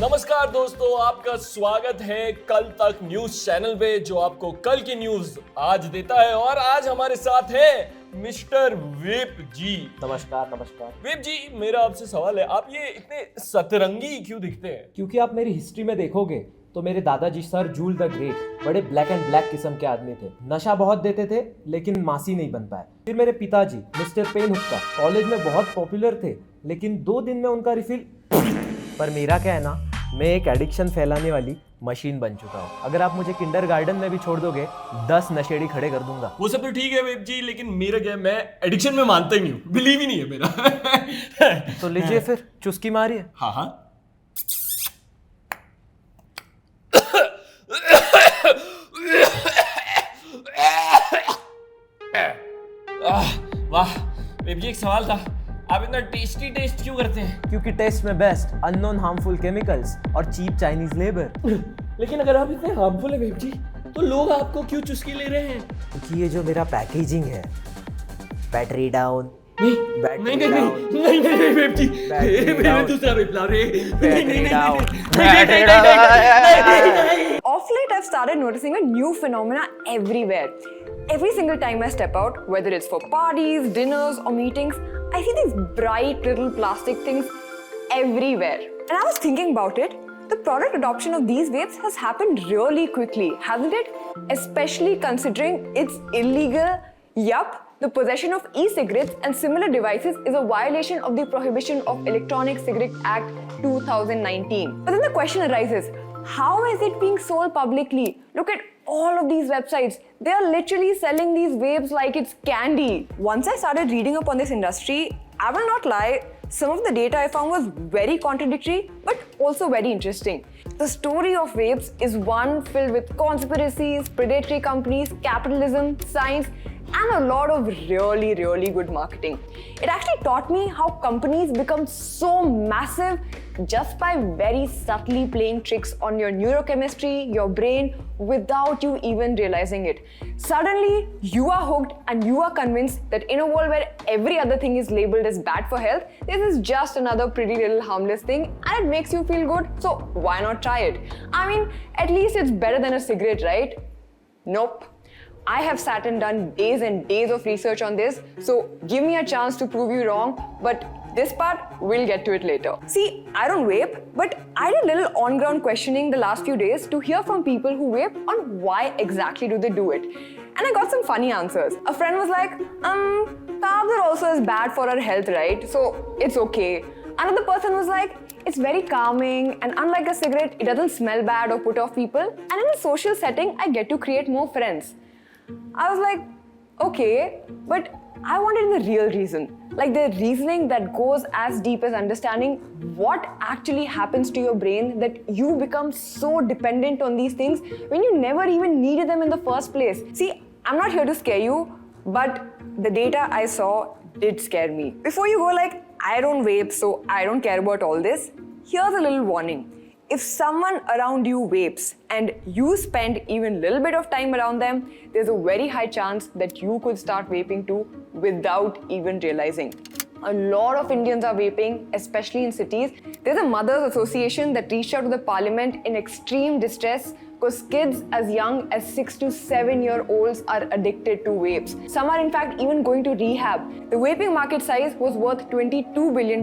नमस्कार दोस्तों, आपका स्वागत है कल तक न्यूज चैनल पे जो आपको कल की न्यूज आज देता है। और आज हमारे साथ है मिस्टर वेप जी। नमस्कार नमस्कार। वेप जी, मेरा आपसे सवाल है, आप ये इतने सतरंगी क्यों दिखते हैं? क्योंकि आप मेरी हिस्ट्री में देखोगे तो मेरे दादाजी सर जूल द ग्रेट बड़े ब्लैक एंड ब्लैक किस्म के आदमी थे। नशा बहुत देते थे लेकिन मासी नहीं बन पाए। फिर मेरे पिताजी मिस्टर पेन हुक्का कॉलेज में बहुत पॉपुलर थे लेकिन 2 दिन में उनका रिफिल। पर मेरा क्या है ना, मैं एक एडिक्शन फैलाने वाली मशीन बन चुका हूँ। अगर आप मुझे किंडरगार्टन में भी छोड़ दोगे 10 नशेड़ी खड़े कर दूंगा। वो सब तो ठीक है वेप जी, लेकिन मेरा क्या है, मैं एडिक्शन में मानता ही नहीं हूँ, बिलीव ही नहीं है मेरा। तो लीजिए फिर चुस्की मारिए। हाँ हाँ। वाह वेप जी, एक सवाल था, आप इतना टेस्टी टेस्ट क्यों करते हैं? क्योंकि टेस्ट में बेस्ट अननोन हार्मफुल केमिकल्स और चीप चाइनीज लेबर। लेकिन अगर आप इतने हार्मफुल है वेप जी, तो लोग आपको क्यों चुस्की ले रहे हैं? क्योंकि ये जो मेरा पैकेजिंग है, बैटरी डाउन नहीं वेप जी, मेरे दूसरा रिप्ला रे। Of late, I've started noticing a new phenomena everywhere. Every single time I step out, whether it's for parties, dinners, or meetings, I see these bright little plastic things everywhere. And I was thinking about it. The product adoption of these vapes has happened really quickly, hasn't it? Especially considering it's illegal. Yup, the possession of e-cigarettes and similar devices is a violation of the Prohibition of Electronic Cigarette Act 2019. But then the question arises, how is it being sold publicly? Look at all of these websites. They are literally selling these vapes like it's candy. Once I started reading up on this industry, I will not lie, some of the data I found was very contradictory, but also very interesting. The story of vapes is one filled with conspiracies, predatory companies, capitalism, science, and a lot of really, really good marketing. It actually taught me how companies become so massive just by very subtly playing tricks on your neurochemistry, your brain, without you even realizing it. Suddenly, you are hooked and you are convinced that in a world where every other thing is labeled as bad for health, this is just another pretty little harmless thing and it makes you feel good, so why not try it? I mean, at least it's better than a cigarette, right? Nope. I have sat and done days and days of research on this, so give me a chance to prove you wrong, but this part, we'll get to it later. See, I don't vape, but I did a little on-ground questioning the last few days to hear from people who vape on why exactly do they do it. And I got some funny answers. A friend was like, carbs are also as bad for our health, right? So it's okay. Another person was like, it's very calming, and unlike a cigarette, it doesn't smell bad or put off people. And in a social setting, I get to create more friends. I was like, okay, but I wanted the real reason. Like the reasoning that goes as deep as understanding what actually happens to your brain that you become so dependent on these things when you never even needed them in the first place. See, I'm not here to scare you, but the data I saw did scare me. Before you go like, I don't vape, so I don't care about all this, here's a little warning. If someone around you vapes and you spend even a little bit of time around them, there's a very high chance that you could start vaping too without even realizing. A lot of Indians are vaping, especially in cities. There's a mothers association that reached out to the parliament in extreme distress because kids as young as 6 to 7 year olds are addicted to vapes. Some are in fact even going to rehab. The vaping market size was worth $22 billion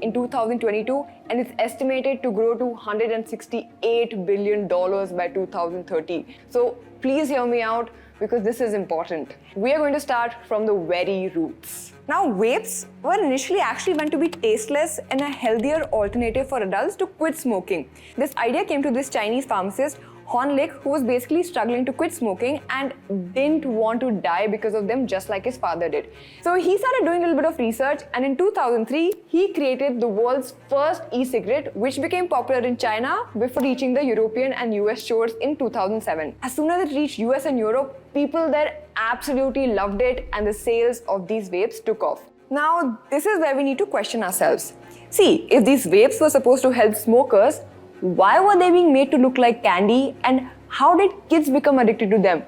in 2022 and it's estimated to grow to $168 billion by 2030. So please hear me out because this is important. We are going to start from the very roots. Now, vapes were initially actually meant to be tasteless and a healthier alternative for adults to quit smoking. This idea came to this Chinese pharmacist Hon Lik, who was basically struggling to quit smoking and didn't want to die because of them just like his father did. So he started doing a little bit of research and in 2003, he created the world's first e-cigarette which became popular in China before reaching the European and US shores in 2007. As soon as it reached US and Europe, people there absolutely loved it and the sales of these vapes took off. Now, this is where we need to question ourselves. See, if these vapes were supposed to help smokers, why were they being made to look like candy and how did kids become addicted to them?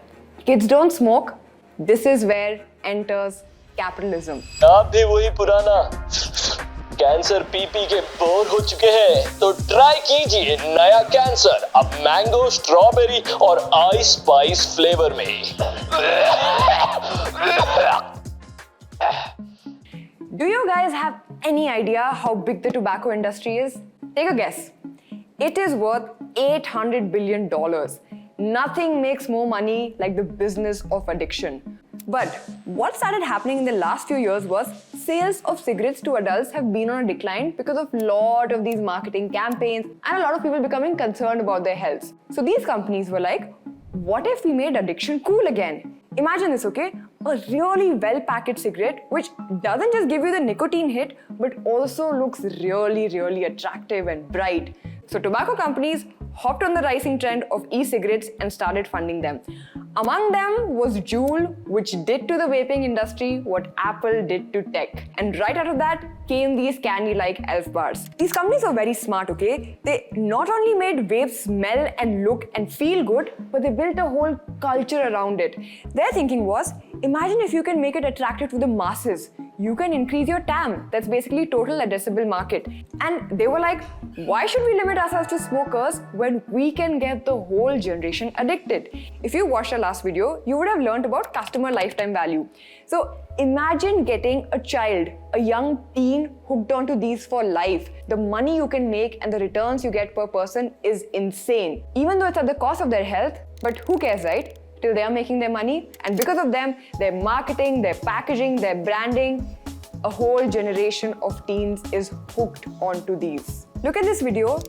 Kids don't smoke. This is where enters capitalism. नाम भी वही पुराना, cancer P के bore हो चुके हैं तो try कीजिए नया कैंसर अब मैंगो, स्ट्रॉबेरी और आइस स्पाइस फ्लेवर में। Do you guys have any idea how big the tobacco industry is? Take a guess. It is worth $800 billion. Nothing makes more money like the business of addiction. But what started happening in the last few years was sales of cigarettes to adults have been on a decline because of a lot of these marketing campaigns and a lot of people becoming concerned about their health. So these companies were like, what if we made addiction cool again? Imagine this, okay? A really well-packaged cigarette which doesn't just give you the nicotine hit but also looks really, really attractive and bright. So tobacco companies hopped on the rising trend of e-cigarettes and started funding them. Among them was Juul, which did to the vaping industry what Apple did to tech. And right out of that came these candy-like elf bars. These companies are very smart, okay? They not only made vapes smell and look and feel good, but they built a whole culture around it. Their thinking was, imagine if you can make it attractive to the masses. You can increase your TAM, that's basically total addressable market. And they were like, why should we limit ourselves to smokers when we can get the whole generation addicted? If you watched our last video, you would have learned about customer lifetime value. So imagine getting a child, a young teen hooked onto these for life. The money you can make and the returns you get per person is insane. Even though it's at the cost of their health, but who cares, right? Till they are making their money, and because of them, their marketing, their packaging, their branding, a whole generation of teens is hooked onto these. Look at this video.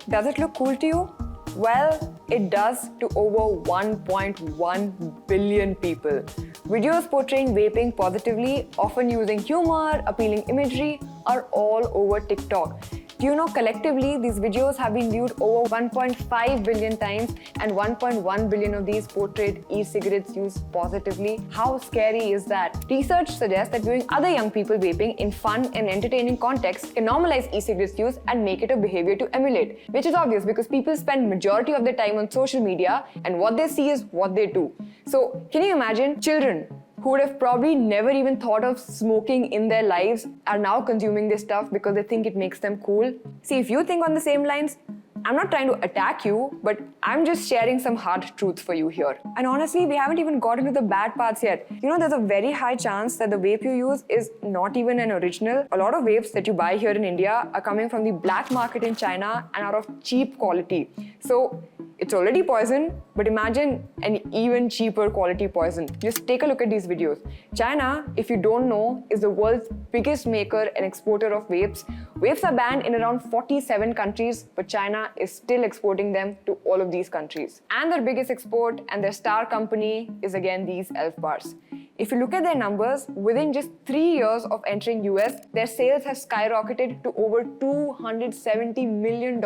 Does it look cool to you? Well, it does to over 1.1 billion people. Videos portraying vaping positively, often using humor, appealing imagery, are all over TikTok. Do you know collectively these videos have been viewed over 1.5 billion times and 1.1 billion of these portrayed e-cigarettes used positively? How scary is that? Research suggests that viewing other young people vaping in fun and entertaining contexts can normalize e-cigarettes use and make it a behavior to emulate, which is obvious because people spend majority of their time on social media and what they see is what they do. So can you imagine children who would have probably never even thought of smoking in their lives are now consuming this stuff because they think it makes them cool? See, if you think on the same lines, I'm not trying to attack you, but I'm just sharing some hard truths for you here. And honestly, we haven't even got into the bad parts yet. You know, there's a very high chance that the vape you use is not even an original. A lot of vapes that you buy here in India are coming from the black market in China and are of cheap quality. So it's already poison, but imagine an even cheaper quality poison. Just take a look at these videos. China, if you don't know, is the world's biggest maker and exporter of vapes. Vapes are banned in around 47 countries, but China is still exporting them to all of these countries. And their biggest export and their star company is again these elf bars. If you look at their numbers, within just 3 years of entering US, their sales have skyrocketed to over $270 million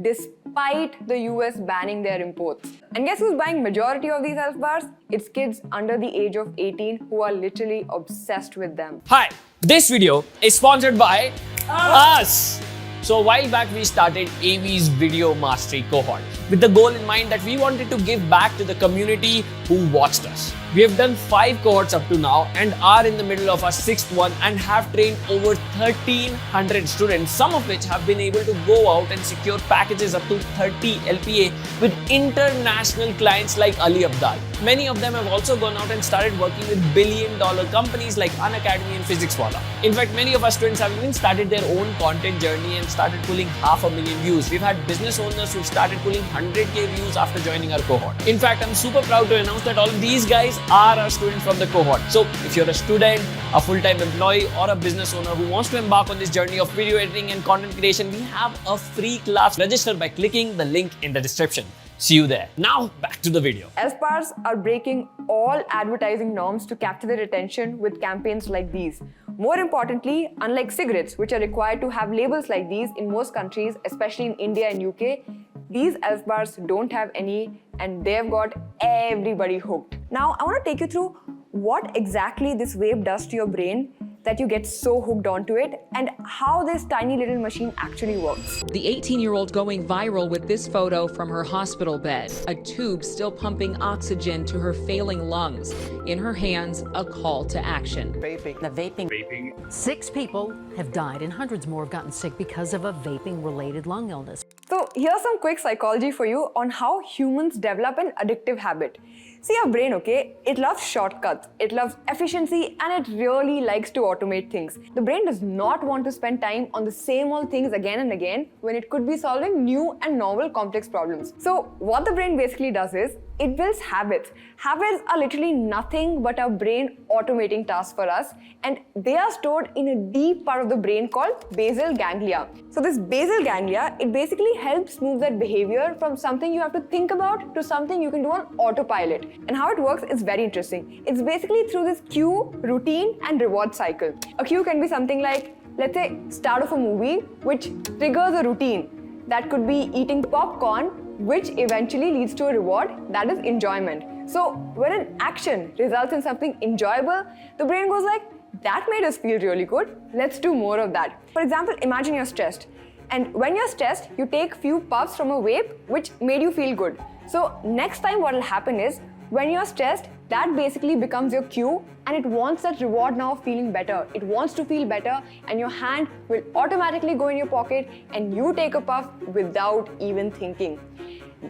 despite the US banning their imports. And guess who's buying majority of these elf bars? It's kids under the age of 18 who are literally obsessed with them. Hi, this video is sponsored by us. So a while back we started Aevy's video mastery cohort with the goal in mind that we wanted to give back to the community who watched us. We have done 5 cohorts up to now and are in the middle of our 6th one and have trained over 1,300 students, some of which have been able to go out and secure packages up to 30 LPA with international clients like Ali Abdal. Many of them have also gone out and started working with billion-dollar companies like Unacademy and Physics Wala. In fact, many of our students have even started their own content journey and started pulling 500,000 views. We've had business owners who started pulling 100K views after joining our cohort. In fact, I'm super proud to announce that all of these guys are our students from the cohort. So if you're a student, a full-time employee or a business owner who wants to embark on this journey of video editing and content creation, we have a free class. Register by clicking the link in the description. See you there. Now back to the video. Elf bars are breaking all advertising norms to capture their attention with campaigns like these. More importantly, unlike cigarettes, which are required to have labels like these in most countries, especially in India and UK, these elf bars don't have any and they've got everybody hooked. Now, I want to take you through what exactly this vape does to your brain that you get so hooked onto it and how this tiny little machine actually works. The 18-year-old going viral with this photo from her hospital bed, a tube still pumping oxygen to her failing lungs. In her hands, a call to action. The vaping. 6 people have died and hundreds more have gotten sick because of a vaping-related lung illness. So here's some quick psychology for you on how humans develop an addictive habit. See, our brain, okay, it loves shortcuts, it loves efficiency, and it really likes to automate things. The brain does not want to spend time on the same old things again and again when it could be solving new and novel complex problems. So what the brain basically does is, it builds habits. Habits are literally nothing but our brain automating tasks for us, and they are stored in a deep part of the brain called basal ganglia. So this basal ganglia, it basically helps move that behavior from something you have to think about to something you can do on autopilot. And how it works is very interesting. It's basically through this cue, routine, and reward cycle. A cue can be something like, let's say, start of a movie, which triggers a routine. That could be eating popcorn, which eventually leads to a reward, that is enjoyment. So when an action results in something enjoyable, the brain goes like, that made us feel really good, let's do more of that. For example, imagine you're stressed. And when you're stressed, you take few puffs from a vape, which made you feel good. So next time what will happen is, when you're stressed, that basically becomes your cue, and it wants that reward now of feeling better. It wants to feel better, and your hand will automatically go in your pocket and you take a puff without even thinking.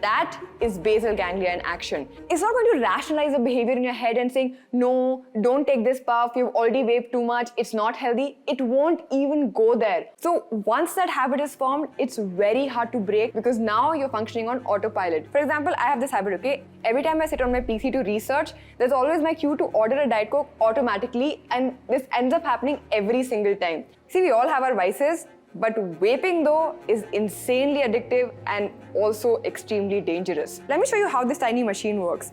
That is basal ganglia in action. It's not going to rationalize the behavior in your head and saying, no, don't take this puff, you've already vaped too much, it's not healthy. It won't even go there. So once that habit is formed, it's very hard to break because now you're functioning on autopilot. For example, I have this habit, okay? Every time I sit on my PC to research, there's always my cue to order a Diet Coke automatically, and this ends up happening every single time. See, we all have our vices, but vaping though is insanely addictive and also extremely dangerous. Let me show you how this tiny machine works.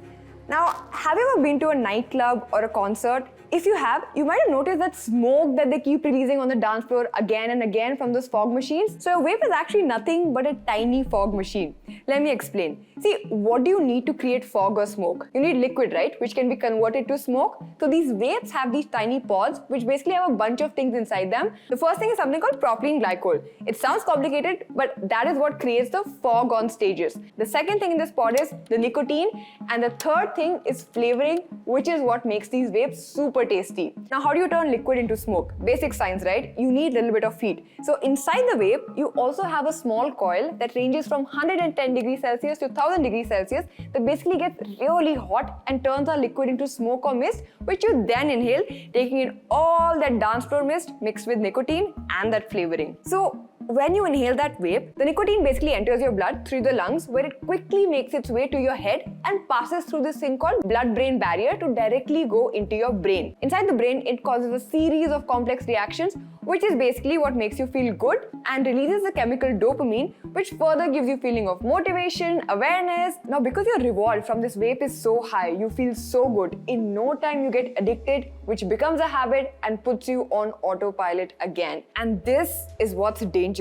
Now, have you ever been to a nightclub or a concert? If you have, you might have noticed that smoke that they keep releasing on the dance floor again and again from those fog machines. So a vape is actually nothing but a tiny fog machine. Let me explain. See, what do you need to create fog or smoke? You need liquid, right? Which can be converted to smoke. So these vapes have these tiny pods, which basically have a bunch of things inside them. The first thing is something called propylene glycol. It sounds complicated, but that is what creates the fog on stages. The second thing in this pod is the nicotine, and the third thing is flavoring, which is what makes these vapes super tasty. Now, how do you turn liquid into smoke? Basic science, right? You need a little bit of heat. So inside the vape, you also have a small coil that ranges from 110 degrees Celsius to 1000 degrees Celsius that basically gets really hot and turns our liquid into smoke or mist, which you then inhale, taking in all that dance floor mist mixed with nicotine and that flavoring. So when you inhale that vape, the nicotine basically enters your blood through the lungs, where it quickly makes its way to your head and passes through this thing called blood-brain barrier to directly go into your brain. Inside the brain, it causes a series of complex reactions, which is basically what makes you feel good and releases the chemical dopamine, which further gives you feeling of motivation, awareness. Now, because your reward from this vape is so high, you feel so good. In no time, you get addicted, which becomes a habit and puts you on autopilot again. And this is what's dangerous.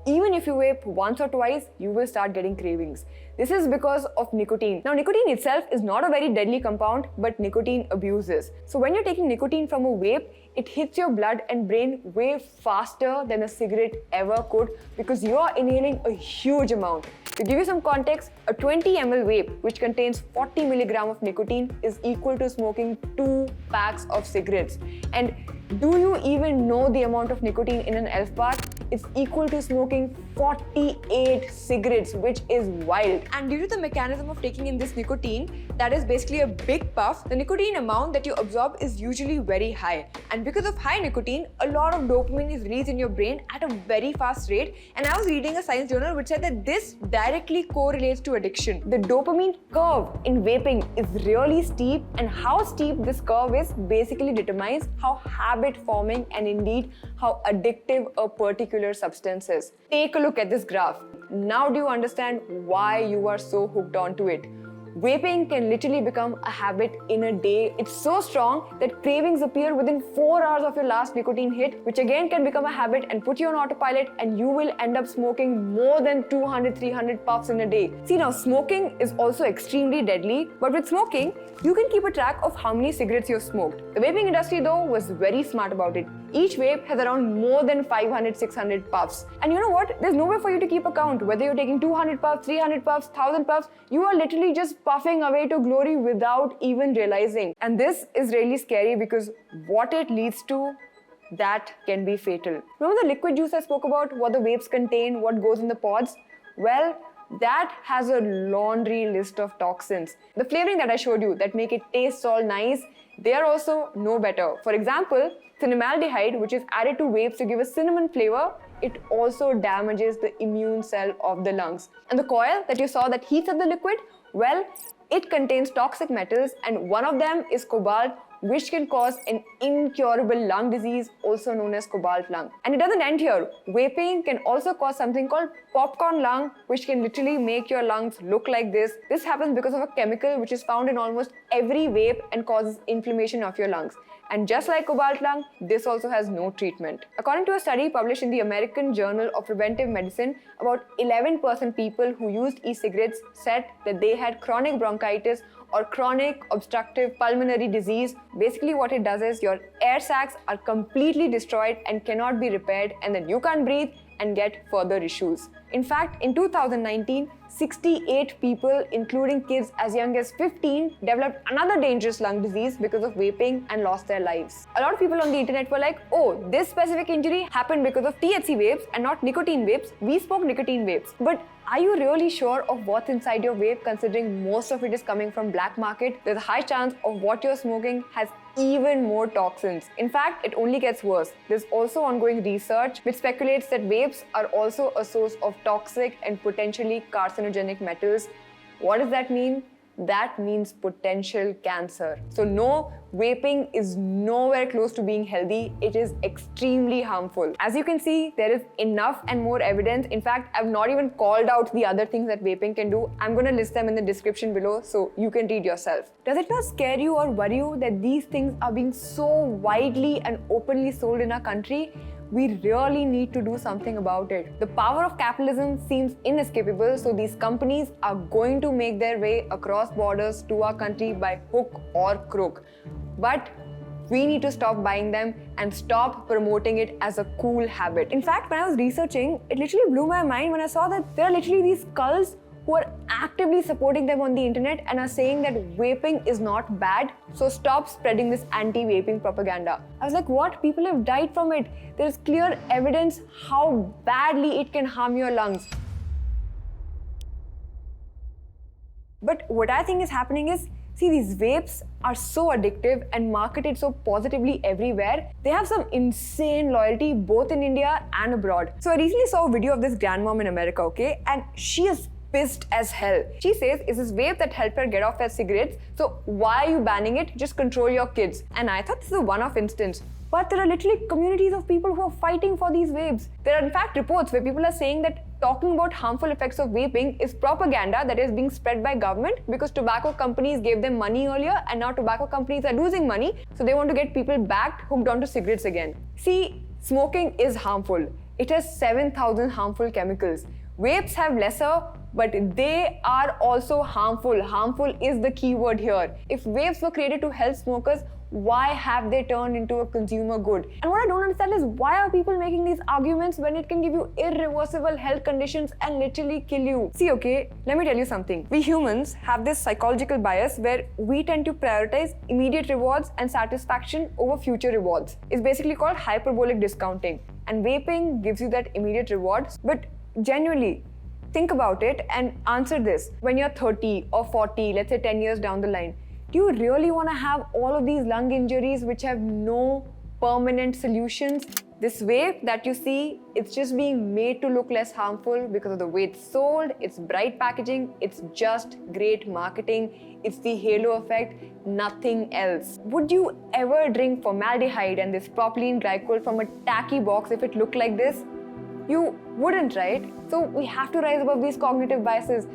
Even if you vape once or twice, you will start getting cravings. This is because of nicotine. Now, nicotine itself is not a very deadly compound, but nicotine abuse is. So when you're taking nicotine from a vape, it hits your blood and brain way faster than a cigarette ever could because you're inhaling a huge amount. To give you some context, a 20 ml vape, which contains 40 milligram of nicotine, is equal to smoking 2 packs of cigarettes. And do you even know the amount of nicotine in an elf bar? It's equal to smoking 48 cigarettes, which is wild. And due to the mechanism of taking in this nicotine, that is basically a big puff, the nicotine amount that you absorb is usually very high. And because of high nicotine, a lot of dopamine is released in your brain at a very fast rate. And I was reading a science journal which said that this directly correlates to addiction. The dopamine curve in vaping is really steep, and how steep this curve is basically determines how habit forming and indeed how addictive a particular substance is. Take a look at this graph. Now do you understand why you are so hooked onto it? Vaping can literally become a habit in a day. It's so strong that cravings appear within 4 hours of your last nicotine hit, which again can become a habit and put you on autopilot, and you will end up smoking more than 200-300 puffs in a day. See, now smoking is also extremely deadly, but with smoking, you can keep a track of how many cigarettes you've smoked. The vaping industry though was very smart about it. Each vape has around more than 500-600 puffs. And you know what? There's no way for you to keep a count. Whether you're taking 200 puffs, 300 puffs, 1000 puffs, you are literally just puffing away to glory without even realizing. And this is really scary because what it leads to, that can be fatal. Remember the liquid juice I spoke about? What the vapes contain, what goes in the pods? Well, that has a laundry list of toxins. The flavoring that I showed you that make it taste all nice, they are also no better. For example, cinnamaldehyde, which is added to vapes to give a cinnamon flavor, it also damages the immune cell of the lungs. And the coil that you saw that heats up the liquid, well, it contains toxic metals, and one of them is cobalt, which can cause an incurable lung disease, also known as cobalt lung. And it doesn't end here. Vaping can also cause something called popcorn lung, which can literally make your lungs look like this. This happens because of a chemical which is found in almost every vape and causes inflammation of your lungs. And just like cobalt lung, this also has no treatment. According to a study published in the American Journal of Preventive Medicine, about 11% people who used e-cigarettes said that they had chronic bronchitis or chronic obstructive pulmonary disease. Basically what it does is your air sacs are completely destroyed and cannot be repaired, and then you can't breathe and get further issues. In fact, in 2019, 68 people, including kids as young as 15, developed another dangerous lung disease because of vaping and lost their lives. A lot of people on the internet were like, oh, this specific injury happened because of THC vapes and not nicotine vapes. We spoke nicotine vapes. But are you really sure of what's inside your vape, considering most of it is coming from black market? There's a high chance of what you're smoking has even more toxins. In fact, it only gets worse. There's also ongoing research which speculates that vapes are also a source of toxic and potentially carcinogenic metals. What does that mean? That means potential cancer. So no, vaping is nowhere close to being healthy. It is extremely harmful. As you can see, there is enough and more evidence. In fact, I've not even called out the other things that vaping can do. I'm going to list them in the description below so you can read yourself. Does it not scare you or worry you that these things are being so widely and openly sold in our country? We really need to do something about it. The power of capitalism seems inescapable, so these companies are going to make their way across borders to our country by hook or crook. But we need to stop buying them and stop promoting it as a cool habit. In fact, when I was researching, it literally blew my mind when I saw that there are literally these cults who are actively supporting them on the internet and are saying that vaping is not bad, so stop spreading this anti-vaping propaganda. I was like, what? People have died from it. There's clear evidence how badly it can harm your lungs. But what I think is happening is, see, these vapes are so addictive and marketed so positively everywhere. They have some insane loyalty both in India and abroad. So I recently saw a video of this grandmom in America, okay? And she is pissed as hell. She says it's this vape that helped her get off her cigarettes, so why are you banning it? Just control your kids. And I thought this is a one-off instance. But there are literally communities of people who are fighting for these vapes. There are in fact reports where people are saying that talking about harmful effects of vaping is propaganda that is being spread by government because tobacco companies gave them money earlier and now tobacco companies are losing money, so they want to get people back hooked onto cigarettes again. See, smoking is harmful. It has 7,000 harmful chemicals. Vapes have lesser, but they are also harmful. Harmful is the key word here. If vapes were created to help smokers, why have they turned into a consumer good? And what I don't understand is why are people making these arguments when it can give you irreversible health conditions and literally kill you? See, okay, let me tell you something. We humans have this psychological bias where we tend to prioritize immediate rewards and satisfaction over future rewards. It's basically called hyperbolic discounting. And vaping gives you that immediate reward. But genuinely, think about it and answer this. When you're 30 or 40, let's say 10 years down the line, do you really want to have all of these lung injuries which have no permanent solutions? This vape that you see, it's just being made to look less harmful because of the way it's sold, its bright packaging, it's just great marketing, it's the halo effect, nothing else. Would you ever drink formaldehyde and this propylene glycol from a tacky box if it looked like this? You wouldn't, right? So we have to rise above these cognitive biases.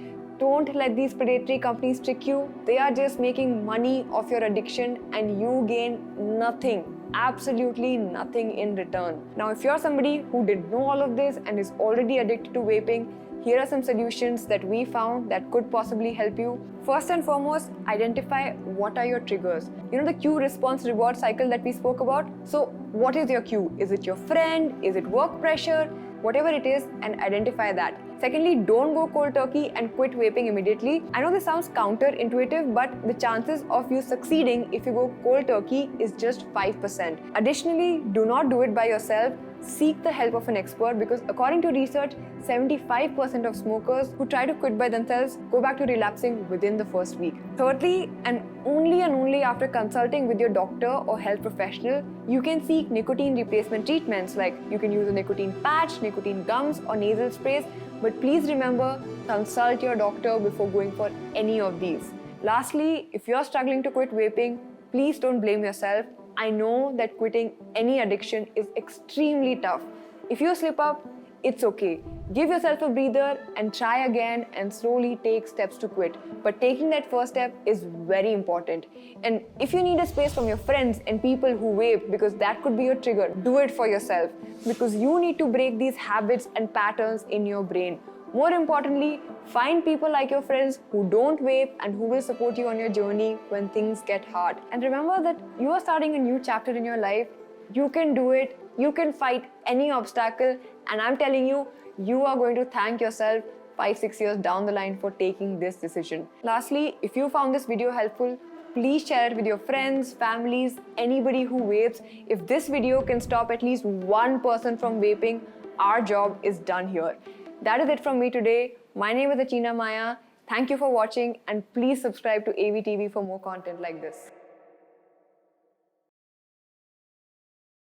Don't let these predatory companies trick you. They are just making money off your addiction and you gain nothing, absolutely nothing in return. Now, if you're somebody who didn't know all of this and is already addicted to vaping, here are some solutions that we found that could possibly help you. First and foremost, identify what are your triggers. You know the cue, response, reward cycle that we spoke about? So what is your cue? Is it your friend? Is it work pressure? Whatever it is, and identify that. Secondly, don't go cold turkey and quit vaping immediately. I know this sounds counterintuitive, but the chances of you succeeding if you go cold turkey is just 5%. Additionally, do not do it by yourself. Seek the help of an expert, because according to research, 75% of smokers who try to quit by themselves go back to relapsing within the first week. Thirdly, and only after consulting with your doctor or health professional, you can seek nicotine replacement treatments, like you can use a nicotine patch, nicotine gums, or nasal sprays. But please remember, consult your doctor before going for any of these. Lastly, if you're struggling to quit vaping, please don't blame yourself. I know that quitting any addiction is extremely tough. If you slip up, it's okay. Give yourself a breather and try again and slowly take steps to quit. But taking that first step is very important. And if you need a space from your friends and people who vape, because that could be your trigger, do it for yourself, because you need to break these habits and patterns in your brain. More importantly, find people like your friends who don't vape and who will support you on your journey when things get hard. And remember that you are starting a new chapter in your life. You can do it. You can fight any obstacle. And I'm telling you, you are going to thank yourself 5-6 years down the line for taking this decision. Lastly, if you found this video helpful, please share it with your friends, families, anybody who vapes. If this video can stop at least one person from vaping, our job is done here. That is it from me today. My name is Achina Maya. Thank you for watching, and please subscribe to Aevy TV for more content like this.